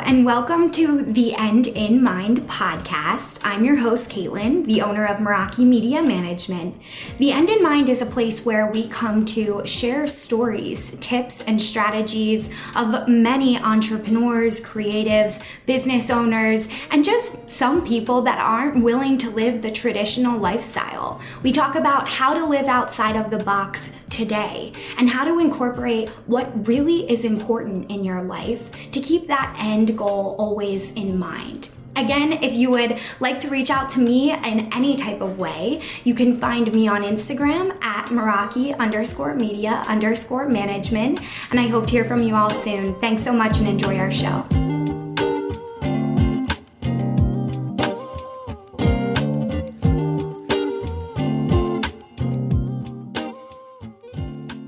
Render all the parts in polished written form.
and welcome to the End in Mind podcast. I'm your host, Caitlin, the owner of Meraki Media Management. The End in Mind is a place where we come to share stories, tips, and strategies of many entrepreneurs, creatives, business owners, and just some people that aren't willing to live the traditional lifestyle. We talk about how to live outside of the box today and how to incorporate what really is important in your life to keep that end goal always in mind. Again, if you would like to reach out to me in any type of way, you can find me on Instagram at Meraki_media_management. And I hope to hear from you all soon. Thanks so much and enjoy our show.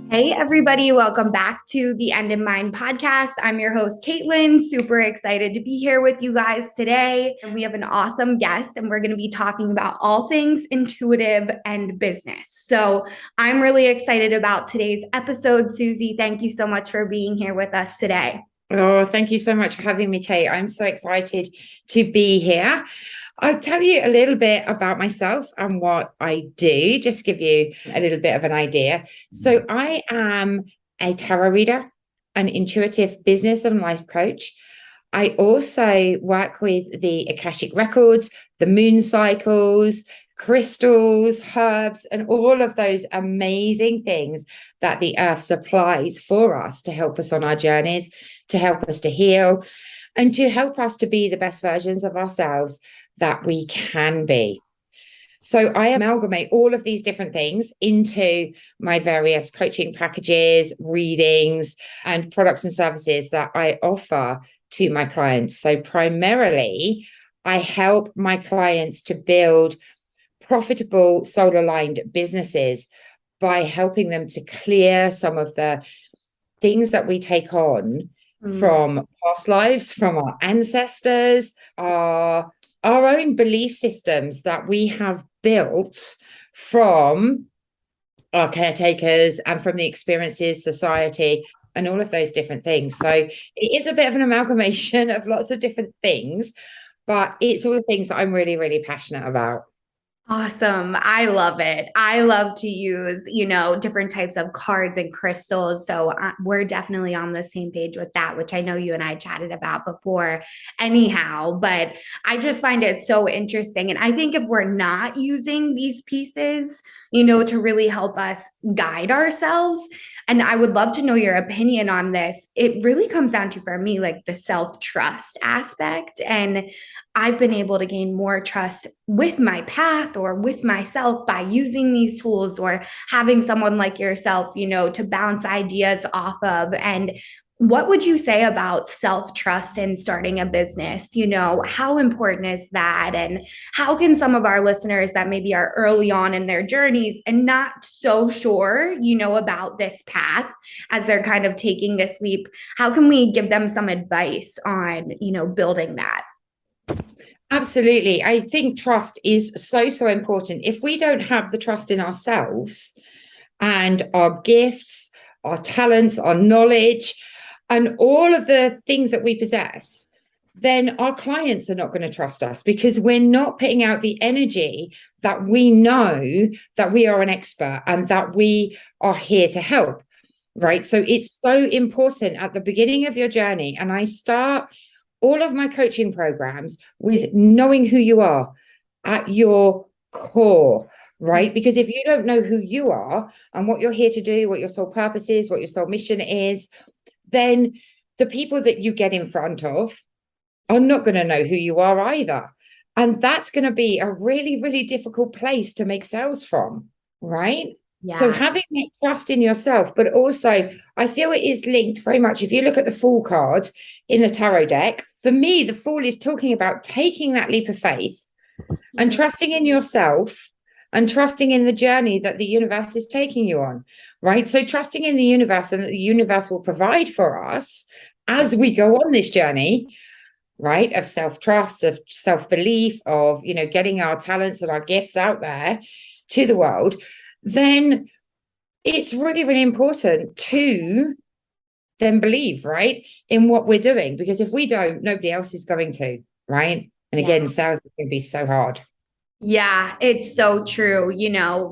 Hey everybody, welcome back to the End in Mind podcast. I'm your host, Caitlin. Super excited to be here with you guys today. And we have an awesome guest and we're going to be talking about all things intuitive and business. So I'm really excited about today's episode. Suzi, thank you so much for being here with us today. Oh, thank you so much for having me, Kate. I'm so excited to be here. I'll tell you a little bit about myself and what I do, just to give you a little bit of an idea. So I am a tarot reader, an intuitive business and life coach. I also work with the Akashic records, the moon cycles, crystals, herbs, and all of those amazing things that the earth supplies for us to help us on our journeys, to help us to heal, and to help us to be the best versions of ourselves that we can be. So I amalgamate all of these different things into my various coaching packages, readings, and products and services that I offer to my clients. So primarily, I help my clients to build profitable soul-aligned businesses by helping them to clear some of the things that we take on from past lives, from our ancestors, our own belief systems that we have built from our caretakers and from the experiences, society, and all of those different things. So it is a bit of an amalgamation of lots of different things, but it's all the things that I'm really, really passionate about. Awesome. I love it. I love to use, different types of cards and crystals. So we're definitely on the same page with that, which I know you and I chatted about before anyhow, but I just find it so interesting. And I think if we're not using these pieces, to really help us guide ourselves, and I would love to know your opinion on this, it really comes down to, for me, like the self-trust aspect. And I've been able to gain more trust with my path or with myself by using these tools or having someone like yourself, to bounce ideas off of. And what would you say about self-trust in starting a business? How important is that? And how can some of our listeners that maybe are early on in their journeys and not so sure, about this path as they're kind of taking this leap, how can we give them some advice on, building that? Absolutely. I think trust is so, so important. If we don't have the trust in ourselves and our gifts, our talents, our knowledge, and all of the things that we possess, then our clients are not going to trust us because we're not putting out the energy that we know that we are an expert and that we are here to help, right? So it's so important at the beginning of your journey. And I start all of my coaching programs with knowing who you are at your core, right? Because if you don't know who you are and what you're here to do, what your soul purpose is, what your soul mission is, then the people that you get in front of are not going to know who you are either. And that's going to be a really, really difficult place to make sales from, right? Yeah. So having that trust in yourself, but also I feel it is linked very much. If you look at the Fool card in the tarot deck, for me, the Fool is talking about taking that leap of faith and trusting in yourself and trusting in the journey that the universe is taking you on, right? So trusting in the universe and that the universe will provide for us as we go on this journey, right? Of self-trust, of self-belief, of, getting our talents and our gifts out there to the world. Then it's really, really important to then believe, right, in what we're doing. Because if we don't, nobody else is going to, right? And Yeah. again, sales is going to be so hard. Yeah, it's so true.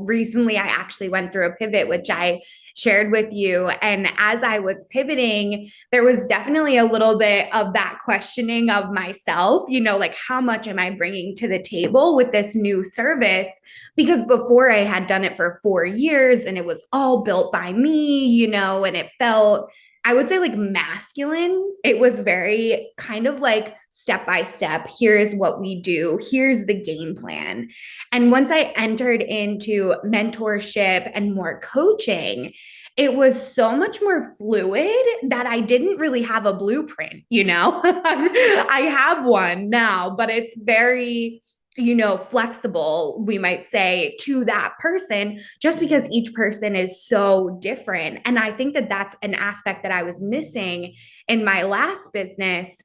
Recently I actually went through a pivot, which I shared with you. And as I was pivoting, there was definitely a little bit of that questioning of myself, like how much am I bringing to the table with this new service? Because before I had done it for 4 years and it was all built by me, and it felt, I would say, like masculine. It was very kind of like step by step. Here's what we do. Here's the game plan. And once I entered into mentorship and more coaching, it was so much more fluid that I didn't really have a blueprint, I have one now, but it's very flexible, we might say, to that person, just because each person is so different. And I think that that's an aspect that I was missing in my last business,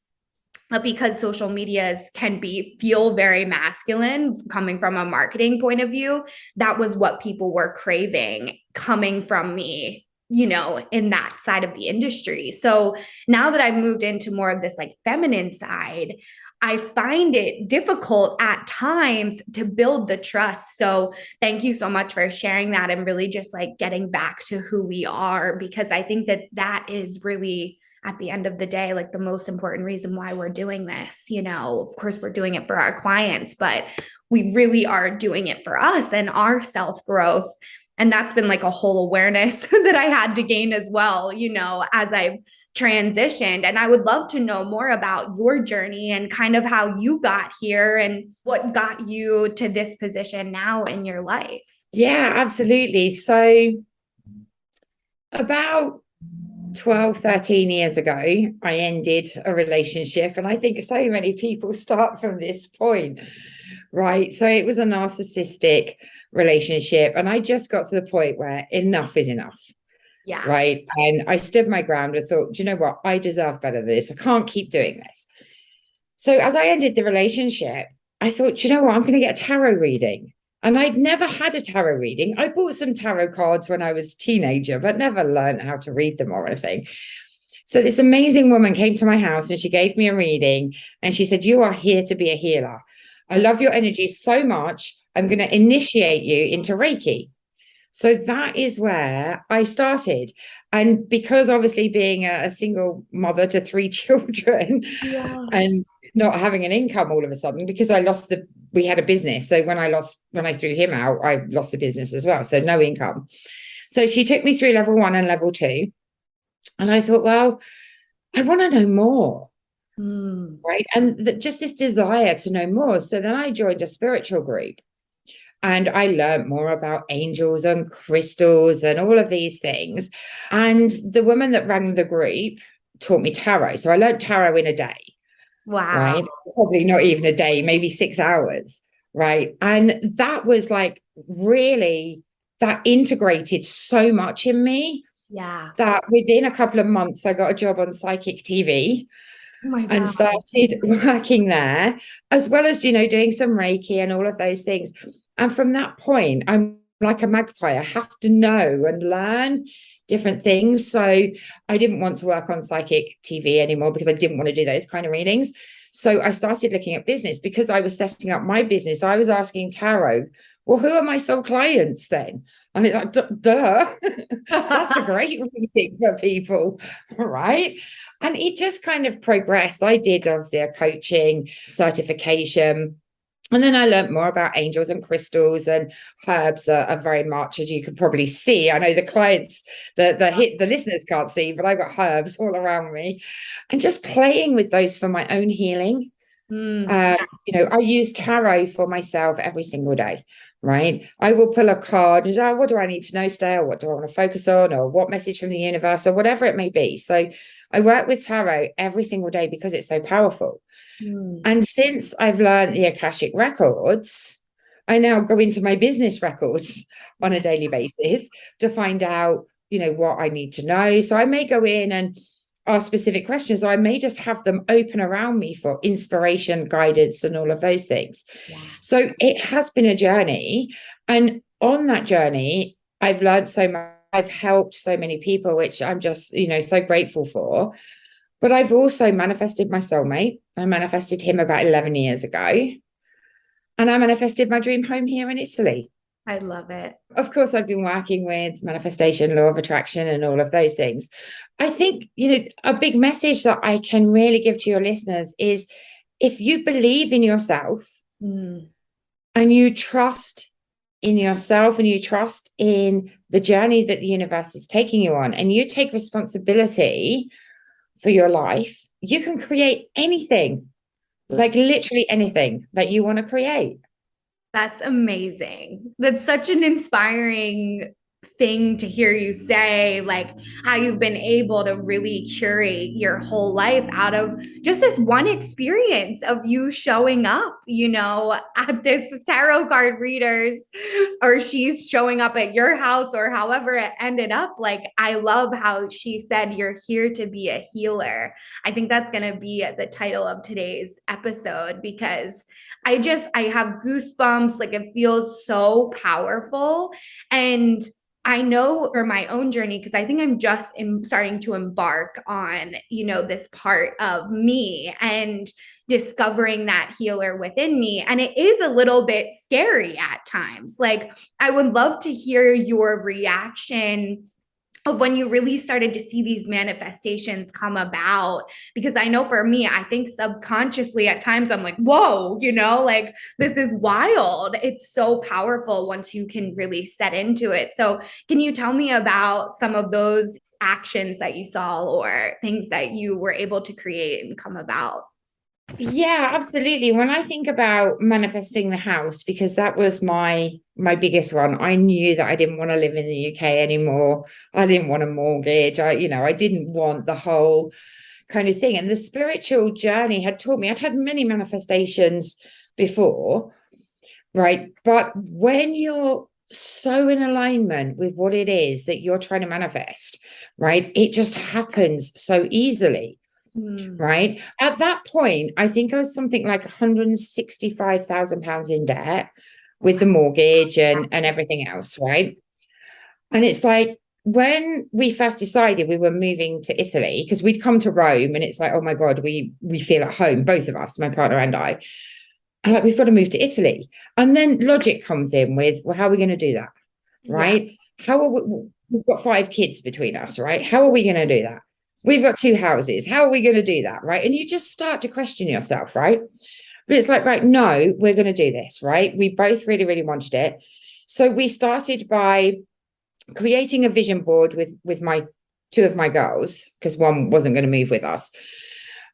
because social medias can feel very masculine coming from a marketing point of view. That was what people were craving coming from me, in that side of the industry. So now that I've moved into more of this like feminine side, I find it difficult at times to build the trust. So thank you so much for sharing that and really just like getting back to who we are, because I think that that is really, at the end of the day, like the most important reason why we're doing this. Of course, we're doing it for our clients, but we really are doing it for us and our self growth. And that's been like a whole awareness that I had to gain as well, as I've transitioned. And I would love to know more about your journey and kind of how you got here and what got you to this position now in your life. Yeah, absolutely. So about 12, 13 years ago, I ended a relationship. And I think so many people start from this point, right? So it was a narcissistic relationship. And I just got to the point where enough is enough. Yeah. Right. And I stood my ground and thought, do you know what? I deserve better than this. I can't keep doing this. So as I ended the relationship, I thought, do you know what? I'm going to get a tarot reading. And I'd never had a tarot reading. I bought some tarot cards when I was a teenager, but never learned how to read them or anything. So this amazing woman came to my house and she gave me a reading and she said, you are here to be a healer. I love your energy so much. I'm going to initiate you into Reiki. So that is where I started. And because obviously being a single mother to 3 children and not having an income all of a sudden, because we had a business. So when I threw him out, I lost the business as well. So no income. So she took me through level 1 and level 2. And I thought, well, I want to know more. Right. And just this desire to know more. So then I joined a spiritual group. And I learned more about angels and crystals and all of these things. And the woman that ran the group taught me tarot. So I learned tarot in a day. Wow. Right. Probably not even a day, maybe 6 hours. Right. And that was like really, that integrated so much in me. Yeah. That within a couple of months, I got a job on Psychic TV. Oh and started working there, as well as, doing some Reiki and all of those things. And from that point, I'm like a magpie. I have to know and learn different things. So I didn't want to work on Psychic TV anymore because I didn't want to do those kind of readings. So I started looking at business because I was setting up my business. I was asking tarot, well, who are my soul clients then? And it's like, duh, that's a great reading for people, right? And it just kind of progressed. I did obviously a coaching certification. And then I learned more about angels and crystals, and herbs are very much, as you can probably see. I know the clients, the listeners can't see, but I've got herbs all around me, and just playing with those for my own healing. I use tarot for myself every single day, right? I will pull a card and say, oh, what do I need to know today? Or what do I want to focus on? Or what message from the universe, or whatever it may be. So I work with tarot every single day because it's so powerful. And since I've learned the Akashic records, I now go into my business records on a daily basis to find out, what I need to know. So I may go in and ask specific questions, or I may just have them open around me for inspiration, guidance, and all of those things. Yeah. So it has been a journey. And on that journey, I've learned so I've helped so many people, which I'm just, so grateful for. But I've also manifested my soulmate. I manifested him about 11 years ago. And I manifested my dream home here in Italy. I love it. Of course, I've been working with manifestation, law of attraction, and all of those things. I think, a big message that I can really give to your listeners is if you believe in yourself and you trust in yourself and you trust in the journey that the universe is taking you on, and you take responsibility for your life, you can create anything, like literally anything that you want to create. That's amazing. That's such an inspiring thing to hear you say, like how you've been able to really curate your whole life out of just this one experience of you showing up, at this tarot card readers, or she's showing up at your house, or however it ended up. Like, I love how she said, you're here to be a healer. I think that's going to be the title of today's episode, because I have goosebumps. Like, it feels so powerful. And I know for my own journey, because I think I'm just starting to embark on, this part of me and discovering that healer within me. And it is a little bit scary at times. Like, I would love to hear your reaction of when you really started to see these manifestations come about, because I know for me, I think subconsciously at times I'm like, whoa, like, this is wild. It's so powerful once you can really set into it. So can you tell me about some of those actions that you saw or things that you were able to create and come about? Yeah, absolutely. When I think about manifesting the house, because that was my biggest one, I knew that I didn't want to live in the UK anymore. I didn't want a mortgage. I didn't want the whole kind of thing. And the spiritual journey had taught me, I'd had many manifestations before, right? But when you're so in alignment with what it is that you're trying to manifest, right, it just happens so easily. Right. At that point, I think I was something like £165,000 in debt with the mortgage and everything else. Right. And it's like, when we first decided we were moving to Italy, because we'd come to Rome, and it's like, oh my God, we feel at home, both of us, my partner and I. And like, we've got to move to Italy. And then logic comes in with, well, how are we going to do that? Right. Yeah. We've got 5 kids between us, right? How are we going to do that? We've got 2 houses. How are we going to do that? Right. And you just start to question yourself. Right. But it's like, right, no, we're going to do this. Right. We both really, really wanted it. So we started by creating a vision board with my 2 of my girls, because one wasn't going to move with us.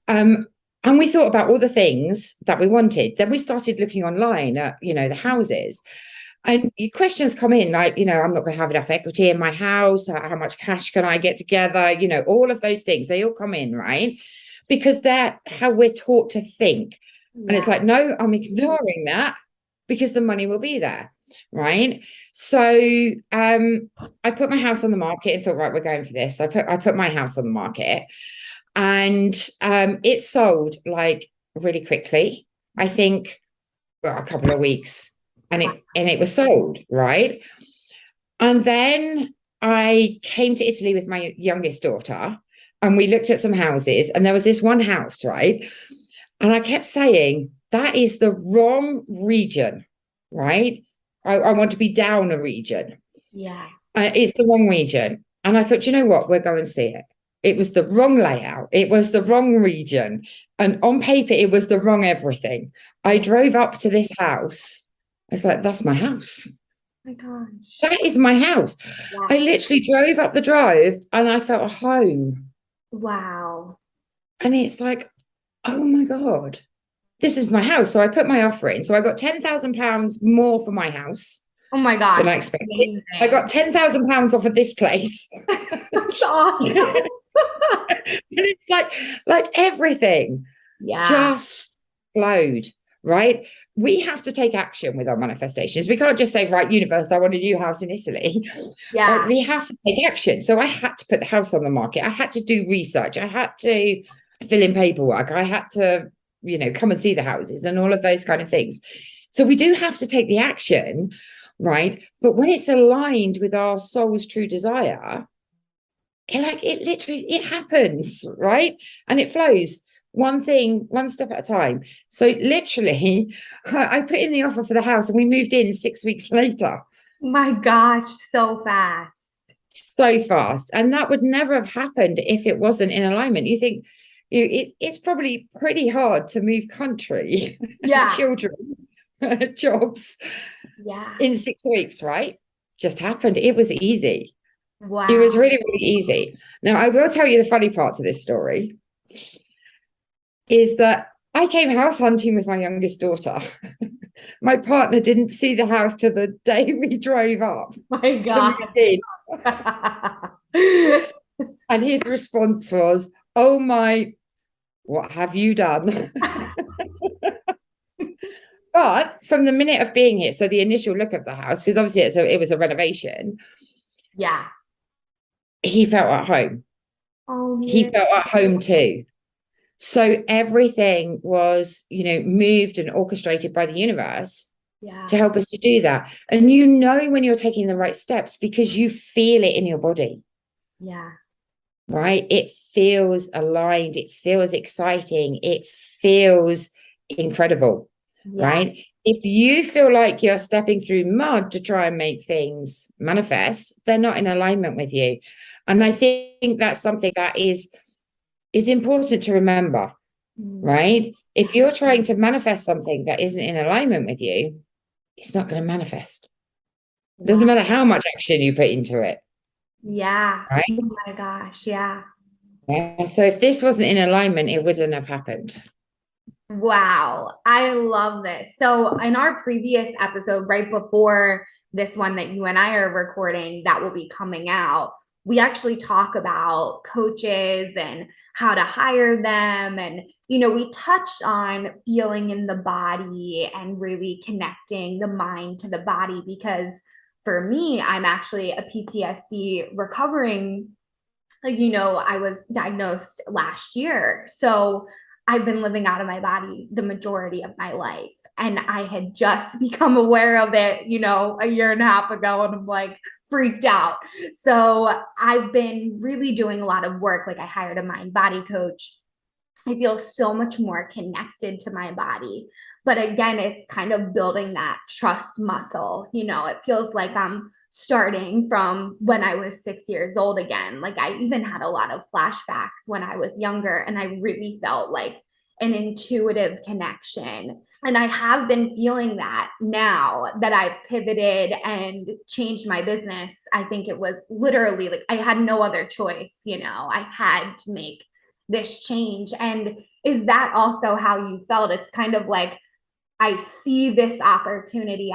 And we thought about all the things that we wanted. Then we started looking online at, the houses. And questions come in like, I'm not going to have enough equity in my house. How much cash can I get together? All of those things, they all come in, right? Because they're how we're taught to think. Yeah. And it's like, no, I'm ignoring that because the money will be there, right? So I put my house on the market and thought, right, we're going for this. I put my house on the market, and it sold like really quickly. I think a couple of weeks. And it was sold, right? And then I came to Italy with my youngest daughter, and we looked at some houses, and there was this one house, right? And I kept saying, that is the wrong region, right? I want to be down a region. Yeah. It's the wrong region. And I thought, you know what? We'll go and see it. It was the wrong layout. It was the wrong region. And on paper, it was the wrong everything. I drove up to this house. It's like, that's my house. Oh my gosh. That is my house. Wow. I literally drove up the drive and I felt home. Wow. And it's like, oh my God, this is my house. So I put my offer in. So I got £10,000 more for my house. Oh my gosh. Than I expected. Amazing. I got £10,000 off of this place. That's awesome. And it's like everything just flowed. Right? We have to take action with our manifestations. We can't just say, right, universe, I want a new house in Italy. Yeah. Right? We have to take action. So I had to put the house on the market. I had to do research. I had to fill in paperwork. I had to, come and see the houses and all of those kind of things. So we do have to take the action. right? But when it's aligned with our soul's true desire, it happens, right? And it flows one thing, one step at a time. So literally, I put in the offer for the house and we moved in 6 weeks later. My gosh, so fast. So fast. And that would never have happened if it wasn't in alignment. You think it's probably pretty hard to move country, Yeah. children, jobs Yeah. in 6 weeks, right? Just happened. It was easy. Wow. It was really, really easy. Now, I will tell you the funny part to this story is that I came house hunting with my youngest daughter. My partner didn't see the house till the day we drove up My to move God. in. And his response was, "Oh my, what have you done?" But from the minute of being here, so the initial look of the house, because obviously it was a renovation, Yeah. he felt at home. Oh, He yeah. felt at home too. So everything was, moved and orchestrated by the universe Yeah. to help us to do that. And when you're taking the right steps because you feel it in your body. Yeah. Right? It feels aligned. It feels exciting. It feels incredible. Yeah. Right? If you feel like you're stepping through mud to try and make things manifest, they're not in alignment with you. And I think that's something that is important to remember, right? If you're trying to manifest something that isn't in alignment with you, it's not going to manifest. It doesn't matter how much action you put into it. Yeah. Right? Oh my gosh. Yeah. Yeah. So if this wasn't in alignment, it wouldn't have happened. Wow. I love this. So, in our previous episode, right before this one that you and I are recording, that will be coming out, we actually talk about coaches and how to hire them. And, we touched on feeling in the body and really connecting the mind to the body. Because for me, I'm actually a PTSD recovering. I was diagnosed last year. So I've been living out of my body the majority of my life. And I had just become aware of it, a year and a half ago. And I'm like freaked out. So I've been really doing a lot of work. Like I hired a mind body coach. I feel so much more connected to my body. But again, it's kind of building that trust muscle. It feels like I'm starting from when I was 6 years old again. Like I even had a lot of flashbacks when I was younger, and I really felt like an intuitive connection. And I have been feeling that now that I've pivoted and changed my business. I think it was literally like I had no other choice. I had to make this change. And is that also how you felt? It's kind of like, I see this opportunity.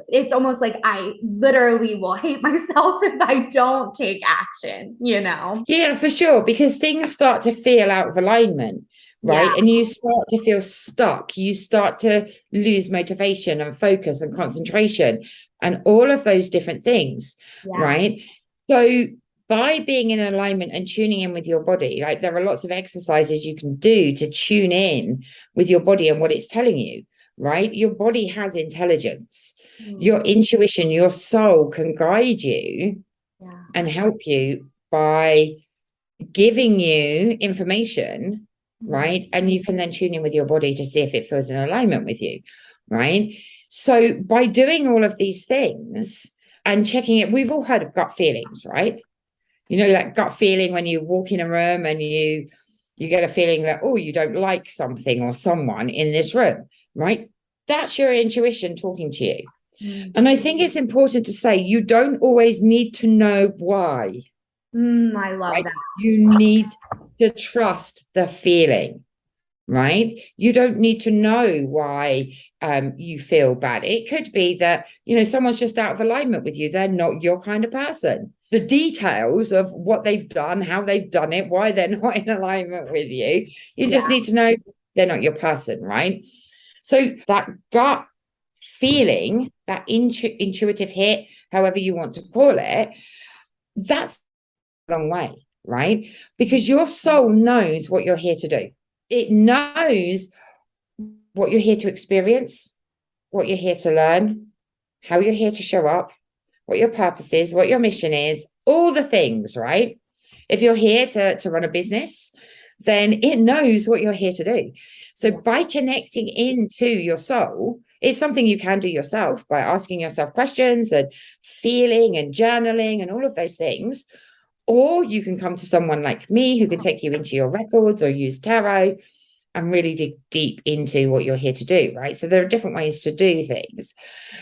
It's almost like I literally will hate myself if I don't take action. Yeah, for sure. Because things start to feel out of alignment, right? Yeah. And you start to feel stuck. You start to lose motivation and focus and concentration and all of those different things, Yeah. right? So by being in alignment and tuning in with your body, like there are lots of exercises you can do to tune in with your body and what it's telling you, right? Your body has intelligence. Your intuition, your soul can guide you and help you by giving you information, right? And you can then tune in with your body to see if it feels in alignment with you, right? So by doing all of these things and checking it, we've all heard of gut feelings, right? That gut feeling when you walk in a room and you get a feeling that, oh, you don't like something or someone in this room, right? That's your intuition talking to you. And I think it's important to say you don't always need to know why. I love that. You need to trust the feeling, right? You don't need to know why you feel bad. It could be that, someone's just out of alignment with you. They're not your kind of person. The details of what they've done, how they've done it, why they're not in alignment with you, you just need to know they're not your person, right? So that gut feeling, that intuitive hit, however you want to call it, that's a long way, right? Because your soul knows what you're here to do. It knows what you're here to experience, what you're here to learn, how you're here to show up, what your purpose is, what your mission is, all the things, right? If you're here to run a business, then it knows what you're here to do. So by connecting into your soul, it's something you can do yourself by asking yourself questions and feeling and journaling and all of those things. Or you can come to someone like me who can take you into your records or use tarot and really dig deep into what you're here to do, right? So there are different ways to do things.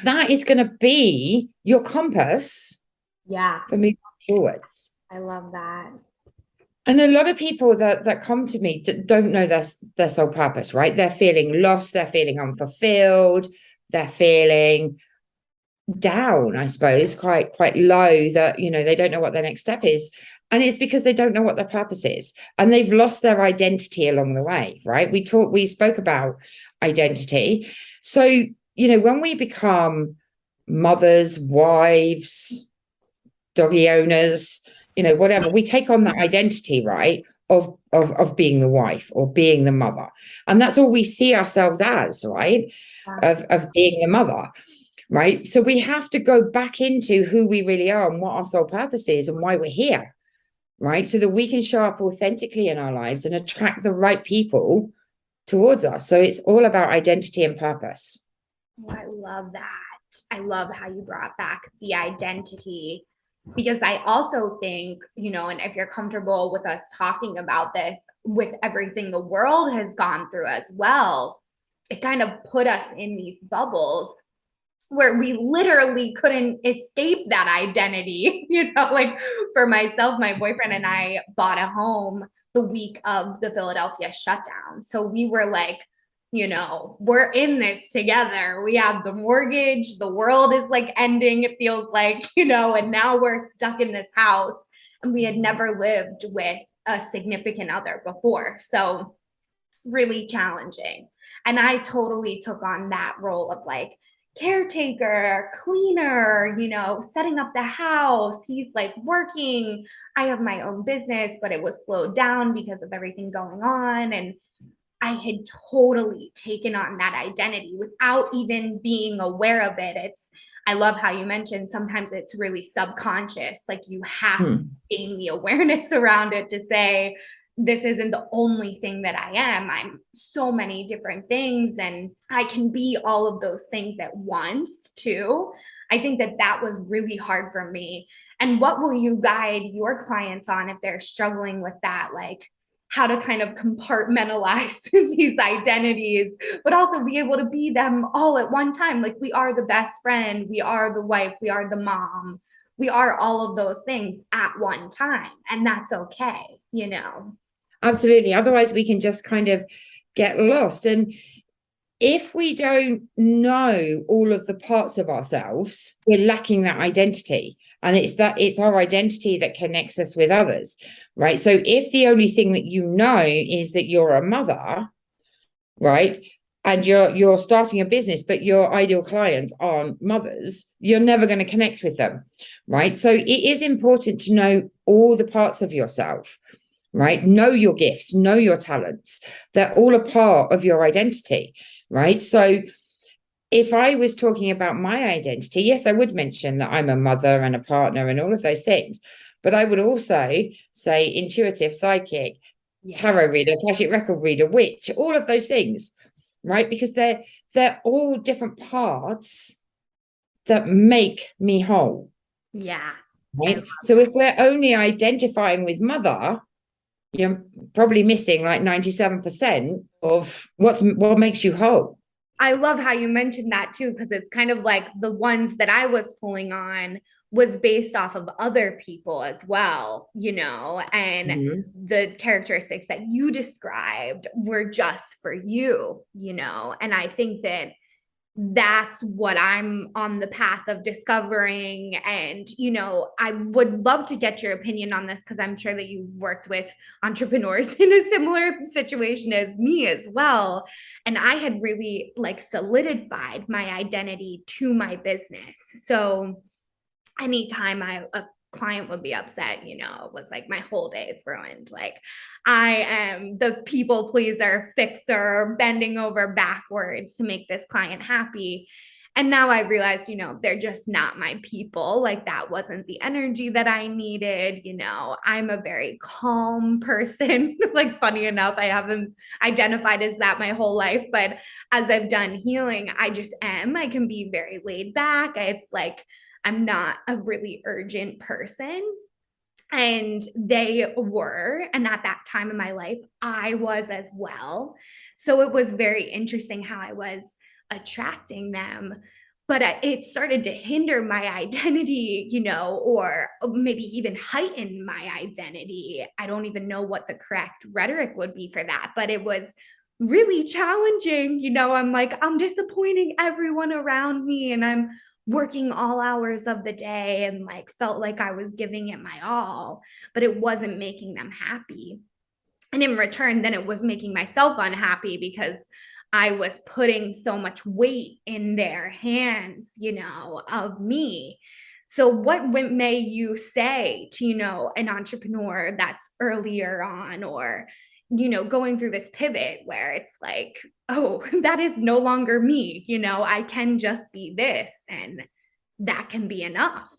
That is going to be your compass Yeah. for moving forwards. I love that. And a lot of people that come to me don't know their sole purpose, right? They're feeling lost, they're feeling unfulfilled, they're feeling down, I suppose, quite low, that they don't know what their next step is. And it's because they don't know what their purpose is, and they've lost their identity along the way, right? We spoke about identity. So when we become mothers, wives, doggy owners, whatever, we take on that identity, right, of being the wife or being the mother, and that's all we see ourselves as, right? Of being the mother. Right. So we have to go back into who we really are and what our sole purpose is and why we're here. Right. So that we can show up authentically in our lives and attract the right people towards us. So it's all about identity and purpose. Oh, I love that. I love how you brought back the identity, because I also think, and if you're comfortable with us talking about this, with everything the world has gone through as well, it kind of put us in these bubbles where we literally couldn't escape that identity. Like for myself, my boyfriend and I bought a home the week of the Philadelphia shutdown. So we were like, we're in this together. We have the mortgage, the world is like ending, it feels like, and now we're stuck in this house, and we had never lived with a significant other before. So really challenging. And I totally took on that role of like caretaker, cleaner, setting up the house. He's like working. I have my own business, but it was slowed down because of everything going on. And I had totally taken on that identity without even being aware of it. I love how you mentioned sometimes it's really subconscious. Like you have to gain the awareness around it to say, this isn't the only thing that I am. I'm so many different things, and I can be all of those things at once too. I think that was really hard for me. And what will you guide your clients on if they're struggling with that? Like how to kind of compartmentalize these identities, but also be able to be them all at one time. Like we are the best friend, we are the wife, we are the mom, we are all of those things at one time. And that's okay, Absolutely. Otherwise, we can just kind of get lost. And if we don't know all of the parts of ourselves, we're lacking that identity. And it's our identity that connects us with others, right? So if the only thing that you know is that you're a mother, right, and you're starting a business, but your ideal clients aren't mothers, you're never going to connect with them, right? So it is important to know all the parts of yourself, right? Know your gifts, know your talents. They're all a part of your identity, right? So if I was talking about my identity, yes, I would mention that I'm a mother and a partner and all of those things. But I would also say intuitive, psychic, tarot reader, Akashic record reader, witch, all of those things, right? Because they're all different parts that make me whole. Yeah. Right. So if we're only identifying with mother, you're probably missing like 97% of what makes you whole. I love how you mentioned that too, because it's kind of like the ones that I was pulling on was based off of other people as well, and the characteristics that you described were just for you, and I think that's what I'm on the path of discovering. And, I would love to get your opinion on this, because I'm sure that you've worked with entrepreneurs in a similar situation as me as well. And I had really like solidified my identity to my business. So anytime a client would be upset, it was like my whole day is ruined. Like I am the people pleaser, fixer, bending over backwards to make this client happy. And now I realized, they're just not my people. Like that wasn't the energy that I needed. I'm a very calm person. Like, funny enough, I haven't identified as that my whole life, but as I've done healing, I just am. I can be very laid back. It's like I'm not a really urgent person. And they were. And at that time in my life, I was as well. So it was very interesting how I was attracting them. But it started to hinder my identity, or maybe even heighten my identity. I don't even know what the correct rhetoric would be for that, but it was really challenging. I'm like, I'm disappointing everyone around me, and I'm working all hours of the day and like felt like I was giving it my all, but it wasn't making them happy. And in return, then it was making myself unhappy because I was putting so much weight in their hands, of me. So, what may you say to, an entrepreneur that's earlier on, or, going through this pivot where it's like, oh, that is no longer me, I can just be this, and that can be enough.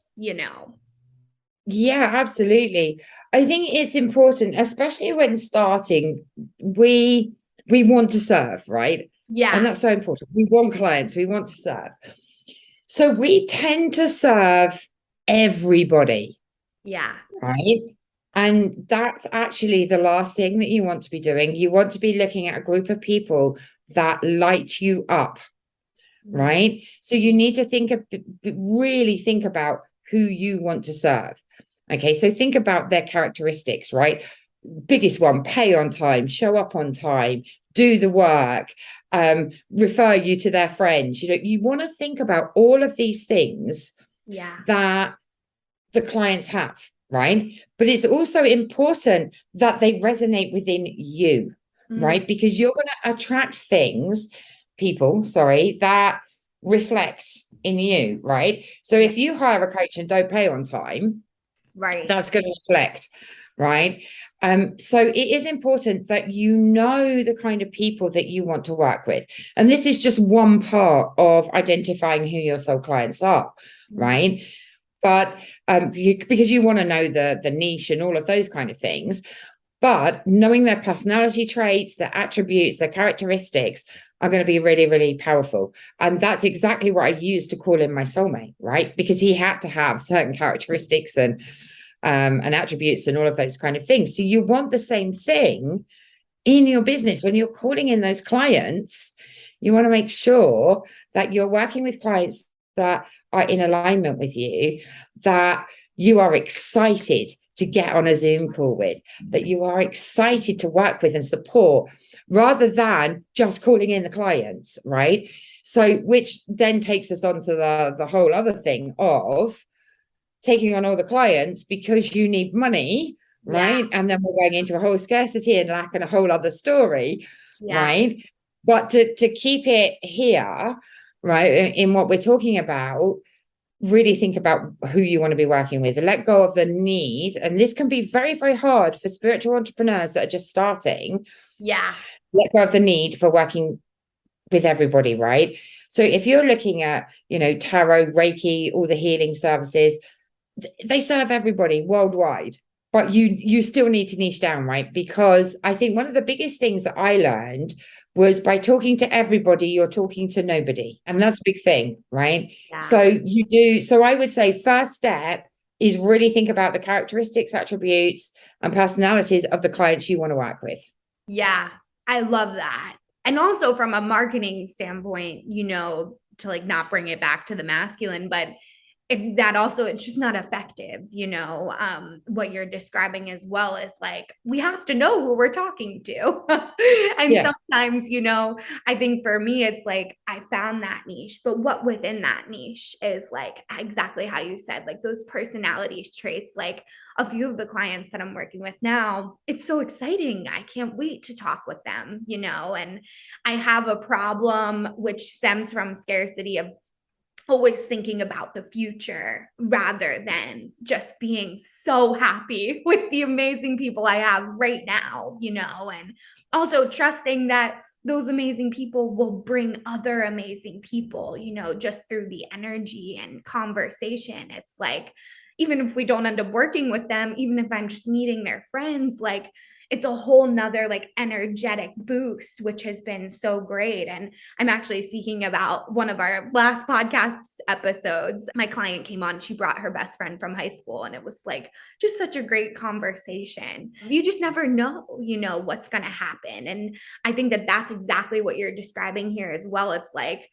Yeah, absolutely. I think it's important, especially when starting, we want to serve, right? And Yeah. that's so important. We want clients, we want to serve. So we tend to serve everybody, Yeah. right? And that's actually the last thing that you want to be doing. You want to be looking at a group of people that light you up, right? So you need to really think about who you want to serve. Okay, so think about their characteristics, right? Biggest one, pay on time, show up on time, do the work, refer you to their friends. You want to think about all of these things Yeah. that the clients have, right? But it's also important that they resonate within you, right? Because you're going to attract people, sorry, that reflect in you, right? So if you hire a coach and don't pay on time, Right. that's going to reflect, right? So it is important that you know the kind of people that you want to work with. And this is just one part of identifying who your soul clients are, right? But because you want to know the niche and all of those kind of things. But knowing their personality traits, their attributes, their characteristics are going to be really, really powerful. And that's exactly what I used to call him my soulmate, right? Because he had to have certain characteristics and attributes and all of those kind of things. So you want the same thing in your business when you're calling in those clients. You want to make sure that you're working with clients that are in alignment with you, that you are excited to get on a Zoom call with, that you are excited to work with and support, rather than just calling in the clients, right? So, which then takes us on to the whole other thing of taking on all the clients because you need money, right? And then we're going into a whole scarcity and lack and a whole other story, right? But to keep it here, right, in what we're talking about, really think about who you want to be working with. Let go of the need. And this can be very, very hard for spiritual entrepreneurs that are just starting. Yeah. Let go of the need for working with everybody, right? So if you're looking at, tarot, Reiki, all the healing services, they serve everybody worldwide. But you still need to niche down, right? Because I think one of the biggest things that I learned was by talking to everybody, you're talking to nobody. And that's a big thing, right? Yeah. So I would say first step is really think about the characteristics, attributes, and personalities of the clients you want to work with. Yeah. I love that. And also from a marketing standpoint, to like not bring it back to the masculine, but that also, it's just not effective. What you're describing as well is like, we have to know who we're talking to. And sometimes, I think for me, it's like, I found that niche, but what within that niche is like exactly how you said, like those personality traits, like a few of the clients that I'm working with now, it's so exciting. I can't wait to talk with them, and I have a problem which stems from scarcity of always thinking about the future rather than just being so happy with the amazing people I have right now, and also trusting that those amazing people will bring other amazing people, just through the energy and conversation. It's like, even if we don't end up working with them, even if I'm just meeting their friends, like it's a whole nother like energetic boost, which has been so great. And I'm actually speaking about one of our last podcast episodes. My client came on, she brought her best friend from high school, and it was like just such a great conversation. You just never know, what's going to happen. And I think that that's exactly what you're describing here as well. It's like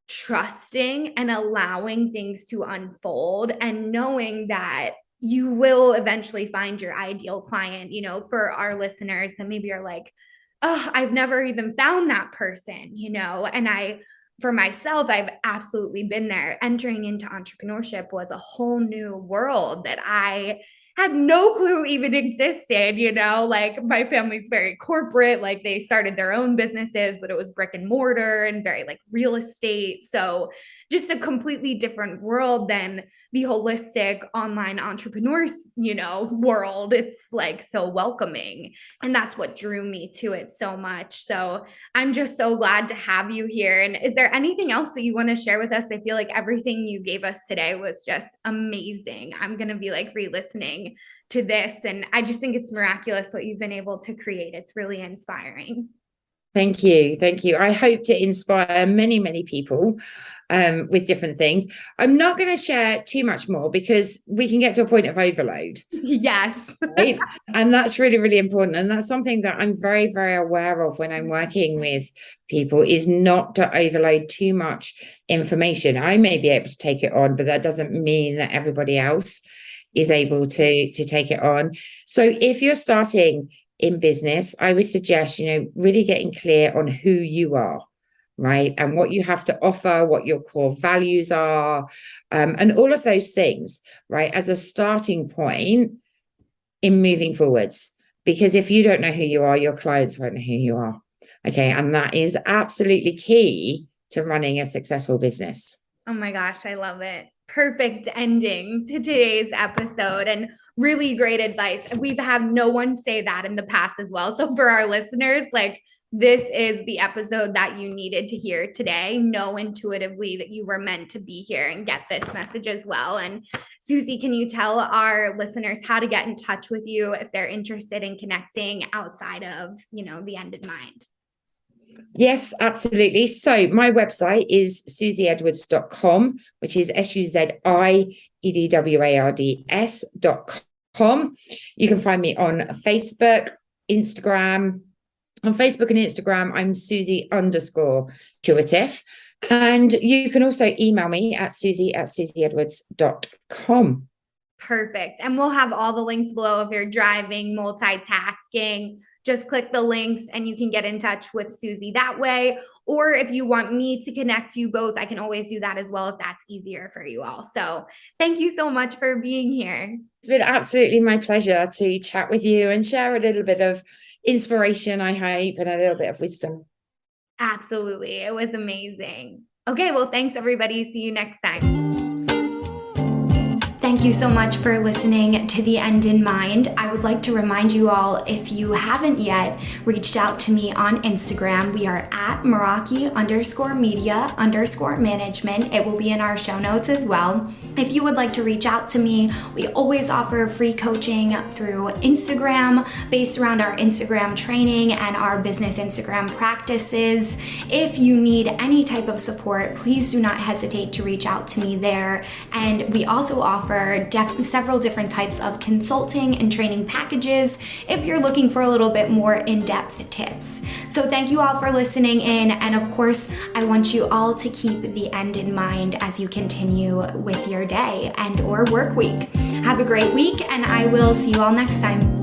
trusting and allowing things to unfold and knowing that you will eventually find your ideal client. For our listeners that maybe are like, oh, I've never even found that person, and for myself, I've absolutely been there. Entering into entrepreneurship was a whole new world that I had no clue even existed. Like my family's very corporate, like they started their own businesses, but it was brick and mortar and very like real estate. So just a completely different world than the holistic online entrepreneurs, world. It's like so welcoming. And that's what drew me to it so much. So I'm just so glad to have you here. And is there anything else that you want to share with us? I feel like everything you gave us today was just amazing. I'm going to be like re-listening to this. And I just think it's miraculous what you've been able to create. It's really inspiring. Thank you. Thank you. I hope to inspire many, many people with different things. I'm not going to share too much more because we can get to a point of overload. Yes. Right? And that's really, really important. And that's something that I'm very, very aware of when I'm working with people, is not to overload too much information. I may be able to take it on, but that doesn't mean that everybody else is able to take it on. So if you're starting in business, I would suggest, really getting clear on who you are, right? And what you have to offer, what your core values are, and all of those things, right? As a starting point in moving forwards. Because if you don't know who you are, your clients won't know who you are. Okay. And that is absolutely key to running a successful business. Oh my gosh, I love it. Perfect ending to today's episode, and really great advice. We've had no one say that in the past as well. So for our listeners, like, this is the episode that you needed to hear today. Know intuitively that you were meant to be here and get this message as well. And Suzi, can you tell our listeners how to get in touch with you if they're interested in connecting outside of, the End in Mind? Yes, absolutely. So my website is suziedwards.com, which is SUZIEDWARDS.com. You can find me on Facebook, Instagram. On Facebook and Instagram, I'm Suzi_intuitive. And you can also email me at suzi@suziedwards.com. Perfect. And we'll have all the links below if you're driving, multitasking. Just click the links and you can get in touch with Suzi that way. Or if you want me to connect you both, I can always do that as well if that's easier for you all. So thank you so much for being here. It's been absolutely my pleasure to chat with you and share a little bit of inspiration, I hope, and a little bit of wisdom. Absolutely. It was amazing. Okay, well, thanks everybody. See you next time. Thank you so much for listening to The End in Mind. I would like to remind you all, if you haven't yet reached out to me on Instagram, we are at Meraki_media_management. It will be in our show notes as well. If you would like to reach out to me, we always offer free coaching through Instagram based around our Instagram training and our business Instagram practices. If you need any type of support, please do not hesitate to reach out to me there. And we also offer several different types of consulting and training packages if you're looking for a little bit more in-depth tips. So thank you all for listening in, and of course I want you all to keep the end in mind as you continue with your day and or work week. Have a great week, and I will see you all next time.